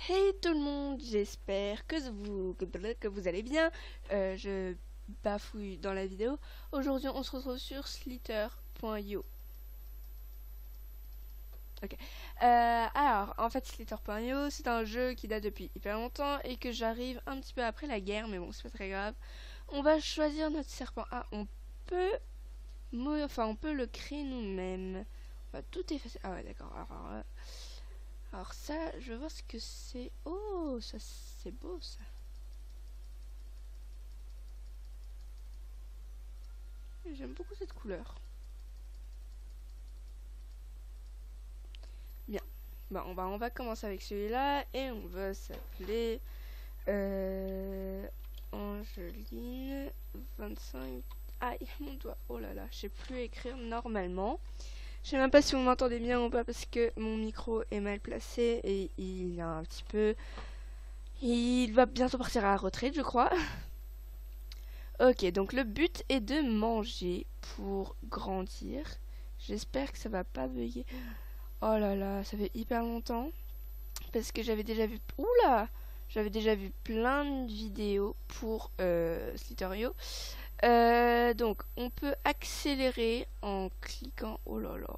Hey tout le monde, j'espère que vous allez bien. Je bafouille dans la vidéo. Aujourd'hui, on se retrouve sur Slither.io. Ok. Alors, en fait, Slither.io, c'est un jeu qui date depuis hyper longtemps et que j'arrive un petit peu après la guerre, mais bon, c'est pas très grave. On va choisir notre serpent. Ah, peut, on peut le créer nous-mêmes. On va tout effacer. Ah ouais, d'accord. Alors ça, je veux voir ce que c'est. Oh, ça c'est beau ça. J'aime beaucoup cette couleur. Bien. Bon, on va commencer avec celui-là et on va s'appeler Angeline 25. Aïe, mon doigt. Oh là là, je sais plus écrire normalement. Je sais même pas si vous m'entendez bien ou pas parce que mon micro est mal placé et il a un petit peu. Il va bientôt partir à la retraite, je crois. Ok, donc le but est de manger pour grandir. J'espère que ça va pas bugger. Oh là là, ça fait hyper longtemps. Parce que j'avais déjà vu... Oula! J'avais déjà vu plein de vidéos pour Slither.io. Donc, on peut accélérer en cliquant... Oh là là.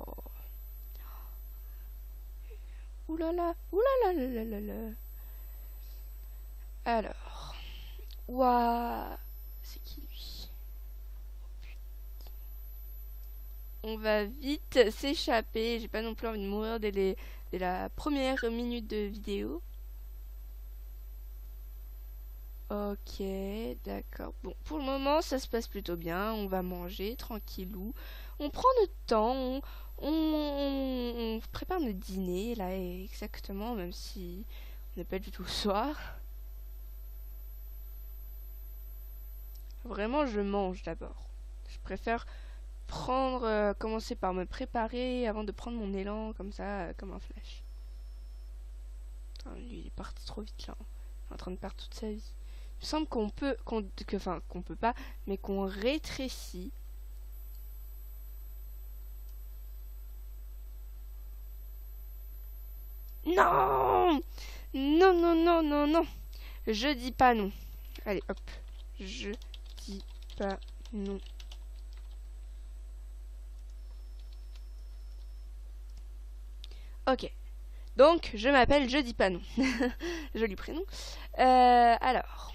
Ouh là là. Ouh là là là là là. Alors. Waouh. C'est qui lui? On va vite s'échapper. J'ai pas non plus envie de mourir dès la première minute de vidéo. Ok, d'accord. Bon, pour le moment, ça se passe plutôt bien. On va manger tranquillou. On prend notre temps. On prépare notre dîner, là, exactement, même si on n'est pas du tout le soir. Vraiment, je mange d'abord. Je préfère commencer par me préparer avant de prendre mon élan, comme ça, comme un flash. Putain, lui, il est parti trop vite, là. Il est en train de perdre toute sa vie. Il me semble qu'on peut pas, mais qu'on rétrécit. Non! Non, non, non, non, non. Je dis pas non. Allez, hop. Je dis pas non. Ok. Donc, je m'appelle Je dis pas non. Joli prénom. Alors.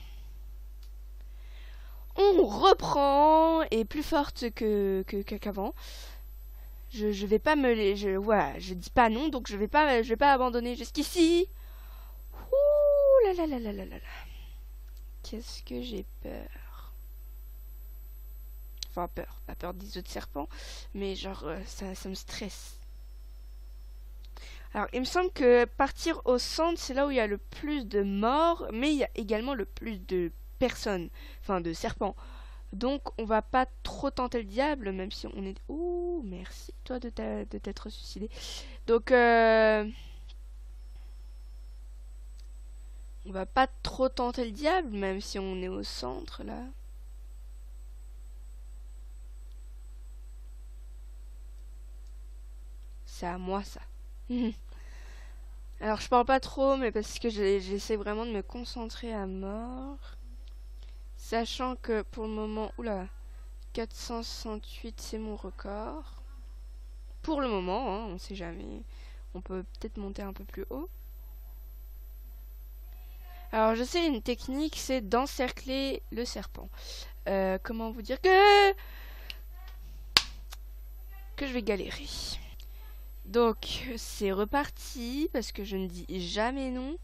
On reprend et plus forte qu'avant. Je vais pas me les. Voilà, je dis pas non, donc je vais pas abandonner jusqu'ici. Ouh là là là là là là. Qu'est-ce que j'ai peur. Enfin, peur. Pas peur des autres serpents, mais genre, ça me stresse. Alors, il me semble que partir au centre, c'est là où il y a le plus de morts, mais il y a également le plus de personnes, enfin de serpents. Donc, on va pas trop tenter le diable, même si on est... Ouh, merci toi de t'être suicidé. Donc, on va pas trop tenter le diable, même si on est au centre, là. C'est à moi, ça. Alors, je parle pas trop, mais parce que j'essaie vraiment de me concentrer à mort. Sachant que pour le moment... Oula, 468, c'est mon record. Pour le moment, hein, on sait jamais. On peut peut-être monter un peu plus haut. Alors, je sais, une technique, c'est d'encercler le serpent. Comment vous dire que je vais galérer. Donc, c'est reparti, parce que je ne dis jamais non.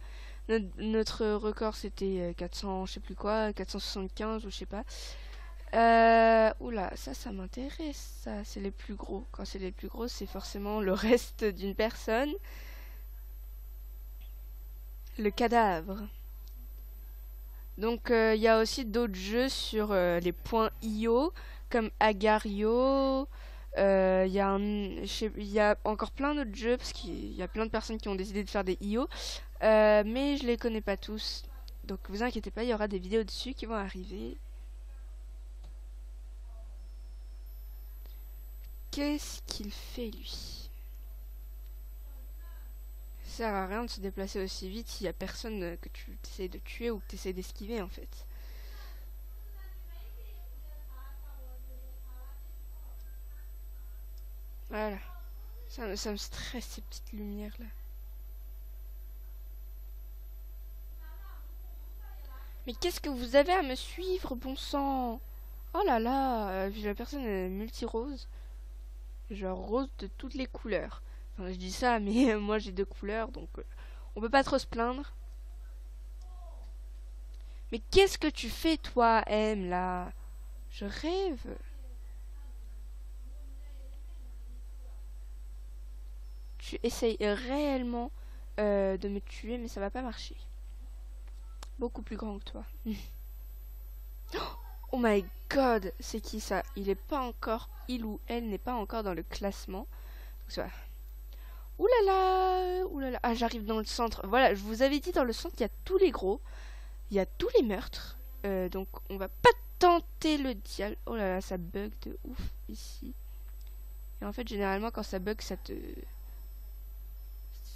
Notre record, c'était 400, je sais plus quoi, 475 ou je sais pas. Oula, ça m'intéresse, ça, c'est les plus gros. Quand c'est les plus gros, c'est forcément le reste d'une personne. Le cadavre. Donc, il y a aussi d'autres jeux sur les points IO, comme Agario. Il y a encore plein d'autres jeux, parce qu'il y a plein de personnes qui ont décidé de faire des IO. Mais je les connais pas tous. Donc, vous inquiétez pas, il y aura des vidéos dessus qui vont arriver. Qu'est-ce qu'il fait, lui? sert à rien de se déplacer aussi vite s'il y a personne que tu essaies de tuer ou que tu essaies d'esquiver en fait. Voilà. Ça me stresse ces petites lumières là. Mais qu'est-ce que vous avez à me suivre, bon sang? Oh là là, la personne est multi-rose. Genre rose de toutes les couleurs. Enfin, je dis ça, mais moi j'ai 2 couleurs, donc on peut pas trop se plaindre. Mais qu'est-ce que tu fais, toi, M, là? Je rêve. Tu essayes réellement de me tuer, mais ça va pas marcher. Beaucoup plus grand que toi. Oh my god, c'est qui ça? Il est pas encore, il ou elle n'est pas encore dans le classement. Donc ça va. Ouh là là, ouh là là. Ah, j'arrive dans le centre. Voilà, je vous avais dit, dans le centre, il y a tous les gros. Il y a tous les meurtres. Donc, on va pas tenter le diable. Oh là là, ça bug de ouf ici. Et en fait, généralement, quand ça bug, ça te...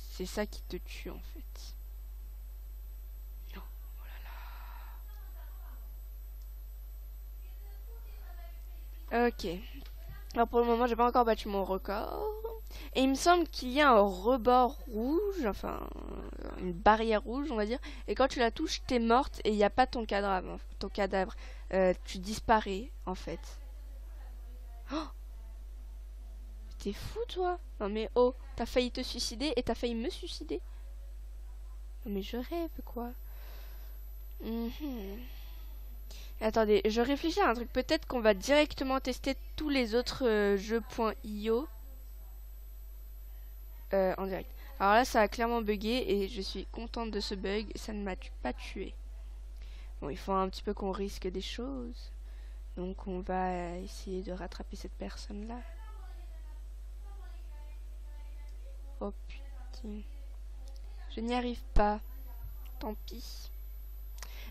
C'est ça qui te tue, en fait. Non. Oh là là. Ok. Alors, pour le moment, j'ai pas encore battu mon record. Et il me semble qu'il y a un rebord rouge, enfin une barrière rouge, on va dire. Et quand tu la touches, t'es morte et il n'y a pas ton cadavre. Tu disparais en fait. Oh, t'es fou toi? Non mais oh, t'as failli te suicider et t'as failli me suicider. Non mais je rêve quoi. Attendez, je réfléchis à un truc. Peut-être qu'on va directement tester tous les autres jeux.io. En direct. Alors là, ça a clairement bugué et je suis contente de ce bug. Ça ne m'a pas tué. Bon, il faut un petit peu qu'on risque des choses. Donc on va essayer de rattraper cette personne-là. Oh putain. Je n'y arrive pas. Tant pis.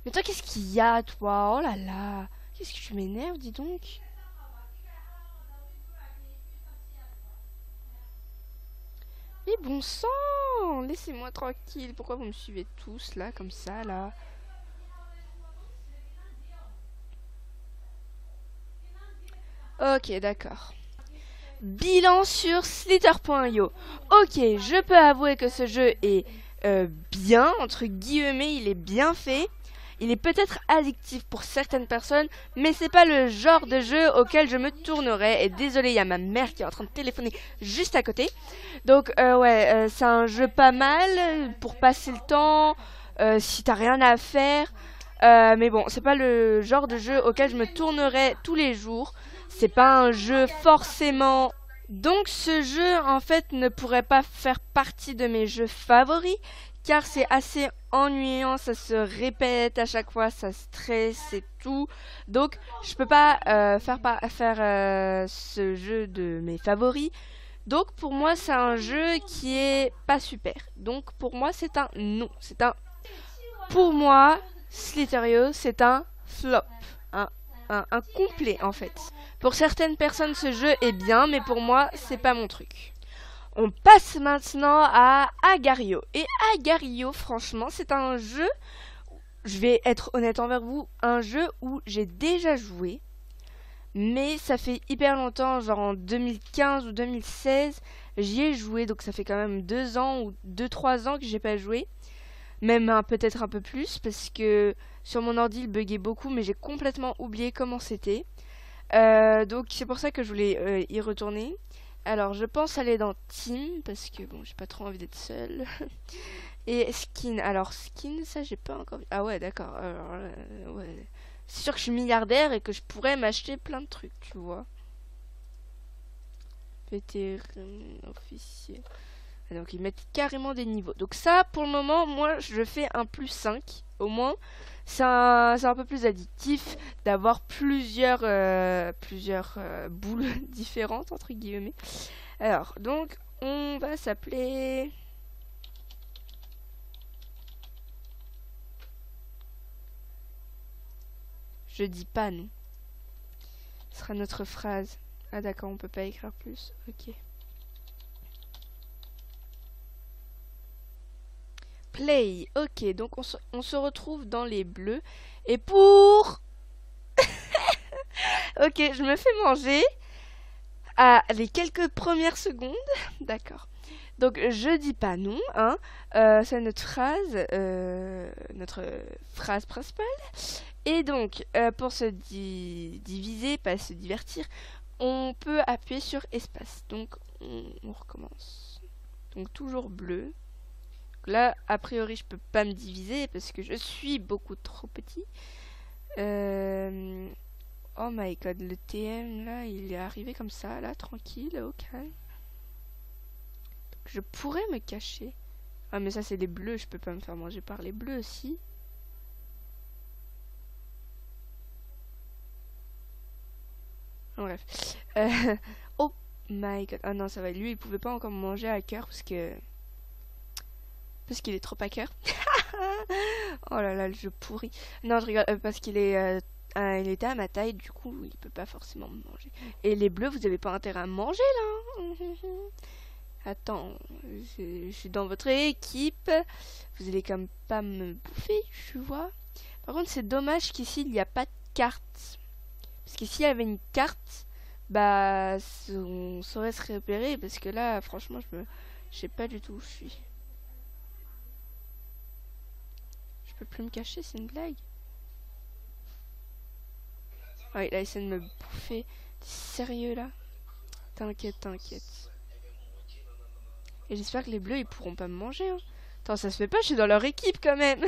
Mais toi, qu'est-ce qu'il y a, toi? Oh là là. Qu'est-ce que tu m'énerves, dis donc. Mais bon sang, laissez-moi tranquille. Pourquoi vous me suivez tous là, comme ça, là? Ok, d'accord. Bilan sur Slither.io. Ok, je peux avouer que ce jeu est bien, entre guillemets, il est bien fait. Il est peut-être addictif pour certaines personnes, mais c'est pas le genre de jeu auquel je me tournerais. Et désolé, il y a ma mère qui est en train de téléphoner juste à côté. Donc ouais, c'est un jeu pas mal pour passer le temps, si t'as rien à faire. Mais bon, c'est pas le genre de jeu auquel je me tournerais tous les jours. C'est pas un jeu forcément... Donc ce jeu en fait ne pourrait pas faire partie de mes jeux favoris car c'est assez ennuyant, ça se répète à chaque fois, ça stresse et tout. Donc je peux pas faire ce jeu de mes favoris. Donc pour moi c'est un jeu qui est pas super. Donc pour moi c'est un non, pour moi Slither.io c'est un flop, un complet en fait. Pour certaines personnes ce jeu est bien, mais pour moi c'est pas mon truc. On passe maintenant à Agar.io. Et Agar.io, franchement, c'est un jeu, je vais être honnête envers vous, un jeu où j'ai déjà joué, mais ça fait hyper longtemps, genre en 2015 ou 2016, j'y ai joué, donc ça fait quand même 2 ans ou 2-3 ans que j'ai pas joué. Même peut-être un peu plus, parce que sur mon ordi il buguait beaucoup, mais j'ai complètement oublié comment c'était. Donc c'est pour ça que je voulais y retourner. Alors je pense aller dans Team parce que bon j'ai pas trop envie d'être seule. Et Skin. Alors Skin ça j'ai pas encore. Ah ouais d'accord. Alors ouais. C'est sûr que je suis milliardaire et que je pourrais m'acheter plein de trucs tu vois. Vétéran officiel. Donc ils mettent carrément des niveaux. Donc ça pour le moment moi je fais un +5 au moins. C'est un peu plus addictif d'avoir plusieurs boules différentes entre guillemets. Alors donc on va s'appeler je dis pas nous. Ce sera notre phrase. Ah d'accord on peut pas écrire plus. Ok. play. Ok, donc on se retrouve dans les bleus. Et pour... Ok, je me fais manger à les quelques premières secondes. D'accord. Donc je dis pas non, hein. C'est notre phrase principale. Et donc pour se diviser, pas se divertir, on peut appuyer sur espace. Donc on recommence. Donc toujours bleu. Là, a priori, je peux pas me diviser parce que je suis beaucoup trop petit. Oh my god, le TM là, il est arrivé comme ça, là, tranquille, au calme. Je pourrais me cacher. Ah mais ça c'est des bleus, je peux pas me faire manger par les bleus aussi. Bref. Oh my god. Ah non, ça va. Lui, il pouvait pas encore me manger à cœur parce que... Parce qu'il est trop à cœur. Oh là là, le jeu pourri. Non, je rigole. Parce qu'il est... il était à ma taille, du coup, il peut pas forcément me manger. Et les bleus, vous avez pas intérêt à me manger, là. Attends, je suis dans votre équipe. Vous allez quand même pas me bouffer, tu vois. Par contre, c'est dommage qu'ici, il n'y a pas de carte. Parce que s'il y avait une carte, bah, on saurait se repérer. Parce que là, franchement, je sais pas du tout où je suis. Je peux plus me cacher, c'est une blague. Ah oui, là, il essaie de me bouffer. T'es sérieux, là? T'inquiète, t'inquiète. Et j'espère que les bleus, ils pourront pas me manger, hein. Attends, ça se fait pas, je suis dans leur équipe, quand même.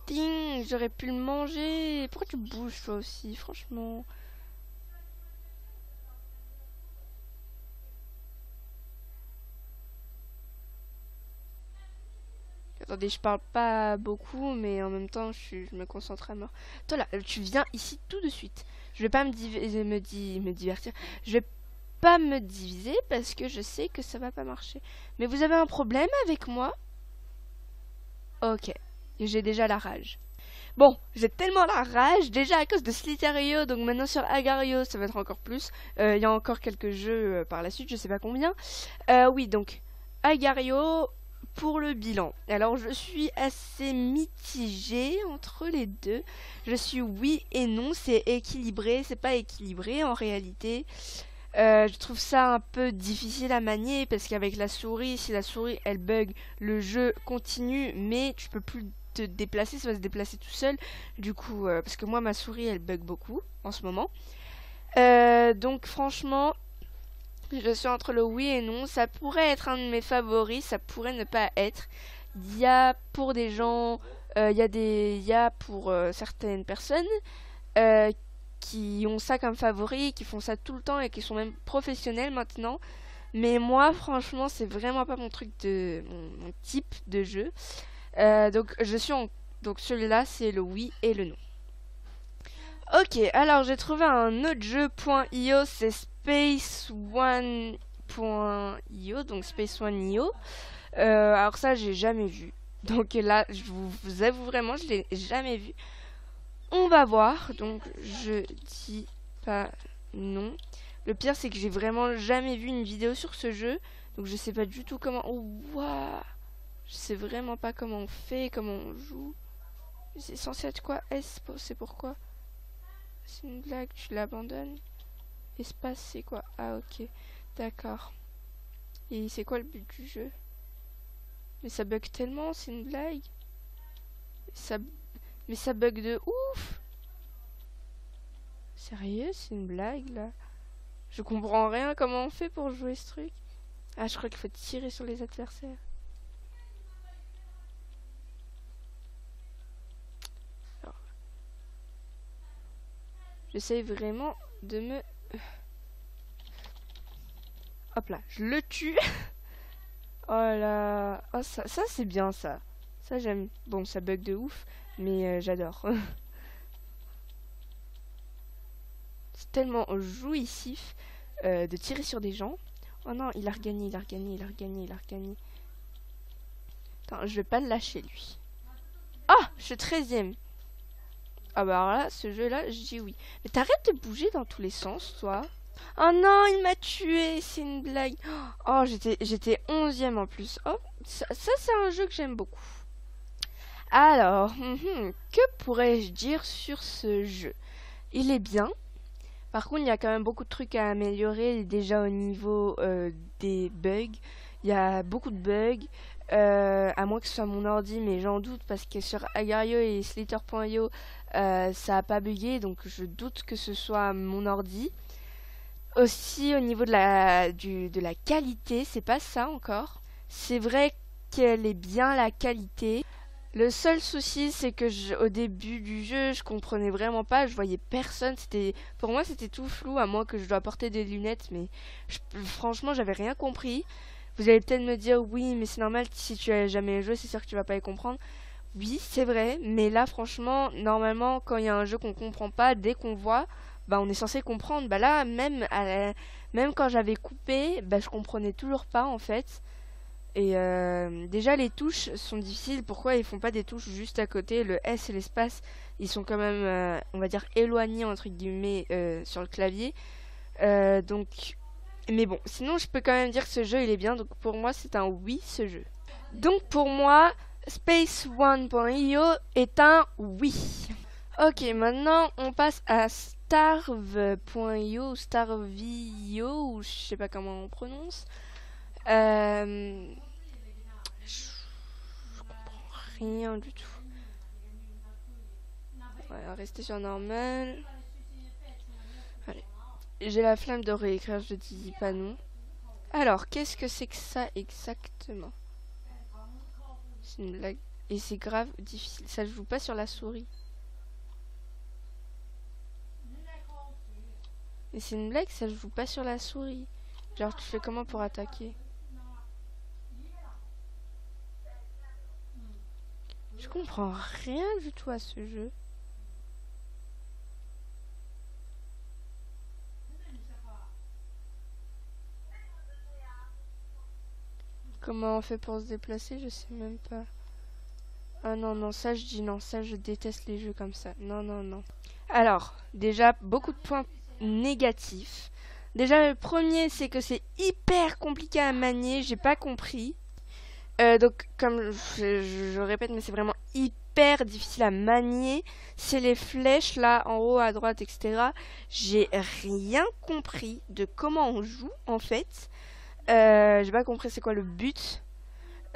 Ding, j'aurais pu le manger. Pourquoi tu bouges, toi aussi, franchement? Attendez, je parle pas beaucoup, mais en même temps, je me concentre à mort. Toi là, tu viens ici tout de suite. Je vais pas me divertir. Je vais pas me diviser parce que je sais que ça va pas marcher. Mais vous avez un problème avec moi? Ok, j'ai déjà la rage. Bon, j'ai tellement la rage, déjà à cause de Slither.io, donc maintenant sur Agar.io, ça va être encore plus. Il y a encore quelques jeux par la suite, je sais pas combien. Oui, donc, Agar.io pour le bilan. Alors, je suis assez mitigée entre les deux. Je suis oui et non, c'est équilibré, c'est pas équilibré en réalité. Je trouve ça un peu difficile à manier parce qu'avec la souris, si la souris elle bug, le jeu continue, mais tu peux plus te déplacer, ça va se déplacer tout seul. Du coup, parce que moi ma souris elle bug beaucoup en ce moment. Donc franchement, je suis entre le oui et non. Ça pourrait être un de mes favoris, ça pourrait ne pas être. Il y a pour des gens, il y a pour certaines personnes qui ont ça comme favori, qui font ça tout le temps et qui sont même professionnels maintenant. Mais moi, franchement, c'est vraiment pas mon truc de mon type de jeu. Donc je suis en... Donc celui-là, c'est le oui et le non. Ok, alors j'ai trouvé un autre jeu.io, c'est spaceone.io, donc spaceone.io. Alors ça, j'ai jamais vu. Donc là, je vous avoue vraiment, je l'ai jamais vu. On va voir, donc je dis pas non. Le pire, c'est que j'ai vraiment jamais vu une vidéo sur ce jeu, donc je sais pas du tout comment... Oh, waouh! Je sais vraiment pas comment on fait, comment on joue. C'est censé être quoi? S, c'est pourquoi? C'est une blague, tu l'abandonnes. Espace, c'est quoi? Ah, ok. D'accord. Et c'est quoi le but du jeu? Mais ça bug tellement, c'est une blague. Mais ça bug de ouf! Sérieux, c'est une blague, là? Je comprends rien, comment on fait pour jouer ce truc? Ah, je crois qu'il faut tirer sur les adversaires. J'essaye vraiment de me... Hop là, je le tue. Oh là... Oh, ça c'est bien, ça. Ça, j'aime. Bon, ça bug de ouf, mais j'adore. C'est tellement jouissif de tirer sur des gens. Oh non, il a regagné, il a regagné, il a regagné, il a regagné. Attends, je vais pas le lâcher, lui. Ah, je suis 13ème. Ah bah alors là, ce jeu-là, je dis oui. Mais t'arrêtes de bouger dans tous les sens, toi. Oh non, il m'a tué, c'est une blague. Oh, j'étais 11e en plus. Oh, ça c'est un jeu que j'aime beaucoup. Alors, que pourrais-je dire sur ce jeu? Il est bien. Par contre, il y a quand même beaucoup de trucs à améliorer. Déjà au niveau des bugs, il y a beaucoup de bugs. À moins que ce soit mon ordi, mais j'en doute parce que sur Agario et Slater.io, ça a pas bugué, donc je doute que ce soit mon ordi. Aussi au niveau de la qualité, c'est pas ça encore. C'est vrai qu'elle est bien la qualité. Le seul souci, c'est que au début du jeu, je comprenais vraiment pas, je voyais personne. Pour moi, c'était tout flou, à moins que je dois porter des lunettes, mais franchement, j'avais rien compris. Vous allez peut-être me dire, oui, mais c'est normal, si tu as jamais joué, c'est sûr que tu vas pas y comprendre. Oui, c'est vrai, mais là, franchement, normalement, quand il y a un jeu qu'on comprend pas, dès qu'on voit, bah, on est censé comprendre. Bah là, même quand j'avais coupé, bah, je comprenais toujours pas, en fait. Et déjà les touches sont difficiles. Pourquoi ils font pas des touches juste à côté? Le S et l'espace, ils sont quand même, on va dire, éloignés entre guillemets sur le clavier. Donc, mais bon, sinon je peux quand même dire que ce jeu il est bien. Donc pour moi c'est un oui ce jeu. Donc pour moi, Space1.io est un oui. Ok, maintenant on passe à Starve.io, Starvio, ou je sais pas comment on prononce. Je comprends rien du tout. Ouais, on va rester sur normal. Allez. J'ai la flemme de réécrire, je dis pas non. Alors, qu'est-ce que c'est que ça exactement? C'est une blague. Et c'est grave difficile. Ça joue pas sur la souris. Et c'est une blague, ça joue pas sur la souris. Genre, tu fais comment pour attaquer? Je comprends rien du tout à ce jeu. Comment on fait pour se déplacer? Je sais même pas. Ah non, non, ça je dis non. Ça, je déteste les jeux comme ça. Non, non, non. Alors, déjà, beaucoup de points négatifs. Déjà, le premier, c'est que c'est hyper compliqué à manier. J'ai pas compris. Donc, comme je répète, mais c'est vraiment hyper difficile à manier. C'est les flèches là, en haut, à droite, etc. J'ai rien compris de comment on joue, en fait. J'ai pas compris c'est quoi le but.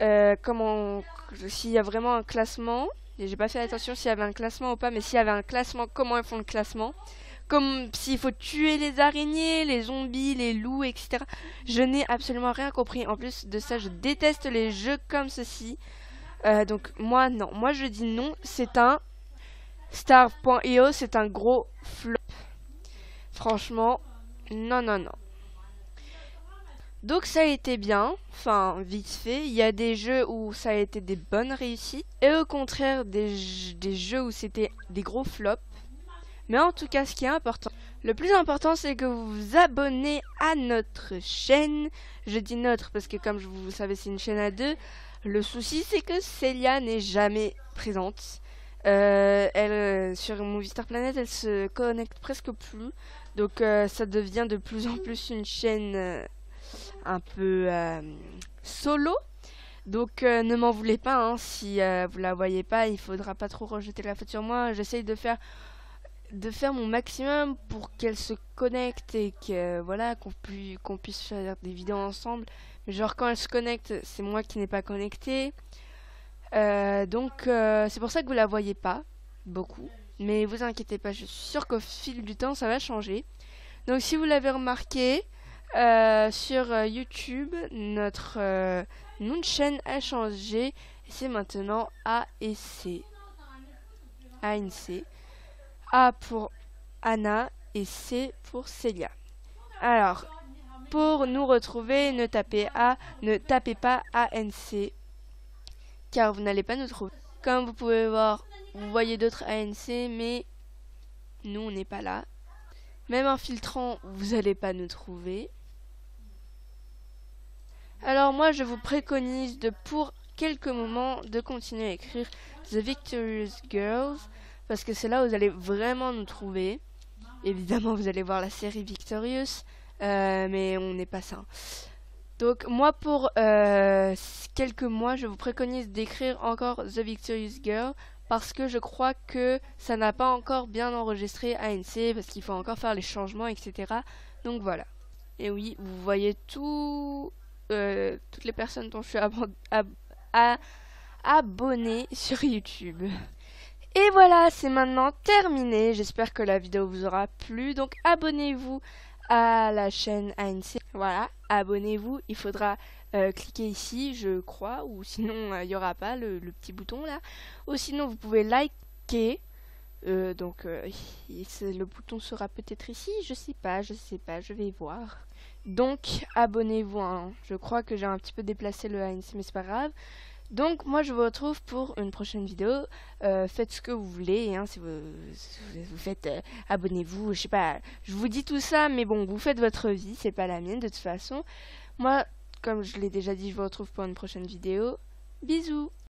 S'il y a vraiment un classement. Et j'ai pas fait attention s'il y avait un classement ou pas, mais s'il y avait un classement, comment ils font le classement? Comme s'il faut tuer les araignées, les zombies, les loups, etc. Je n'ai absolument rien compris. En plus de ça, je déteste les jeux comme ceci. Donc moi, non. Moi, je dis non. C'est un Star.io, c'est un gros flop. Franchement, non, non, non. Donc ça a été bien, enfin vite fait. Il y a des jeux où ça a été des bonnes réussites et au contraire des jeux où c'était des gros flops. Mais en tout cas, ce qui est important, le plus important, c'est que vous vous abonnez à notre chaîne. Je dis notre parce que comme vous savez, c'est une chaîne à deux. Le souci, c'est que Célia n'est jamais présente. Sur Movistar Planet, elle se connecte presque plus. Donc ça devient de plus en plus une chaîne un peu solo. Donc ne m'en voulez pas hein, si vous la voyez pas. Il faudra pas trop rejeter la faute sur moi. J'essaye de faire mon maximum pour qu'elle se connecte et que voilà qu'on puisse faire des vidéos ensemble. Mais genre quand elle se connecte, c'est moi qui n'ai pas connecté. Donc c'est pour ça que vous la voyez pas beaucoup. Mais vous inquiétez pas, je suis sûre qu'au fil du temps ça va changer. Donc si vous l'avez remarqué, sur YouTube, notre nom de chaîne a changé et c'est maintenant ANC. A pour Anna et C pour Célia. Alors, pour nous retrouver, ne tapez pas ANC, car vous n'allez pas nous trouver. Comme vous pouvez voir, vous voyez d'autres ANC, mais nous, on n'est pas là. Même en filtrant, vous n'allez pas nous trouver. Alors moi, je vous préconise pour quelques moments de continuer à écrire The Victorious Girls, parce que c'est là où vous allez vraiment nous trouver. évidemment vous allez voir la série Victorious, mais on n'est pas ça. Donc moi pour quelques mois je vous préconise d'écrire encore The Victorious Girl, parce que je crois que ça n'a pas encore bien enregistré ANC, parce qu'il faut encore faire les changements, etc. Donc voilà. Et oui, vous voyez toutes les personnes dont je suis abonné sur YouTube. Et voilà, c'est maintenant terminé. J'espère que la vidéo vous aura plu. Donc abonnez-vous à la chaîne ANC. Voilà, abonnez-vous. Il faudra cliquer ici, je crois, ou sinon il n'y aura pas le petit bouton là. Ou sinon vous pouvez liker. Le bouton sera peut-être ici, je sais pas, je vais voir. Donc abonnez-vous, hein. Je crois que j'ai un petit peu déplacé le ANC, mais c'est pas grave. Donc moi je vous retrouve pour une prochaine vidéo. Faites ce que vous voulez, hein, si vous faites abonnez-vous, je sais pas, je vous dis tout ça, mais bon, vous faites votre vie, c'est pas la mienne de toute façon. Moi, comme je l'ai déjà dit, je vous retrouve pour une prochaine vidéo. Bisous.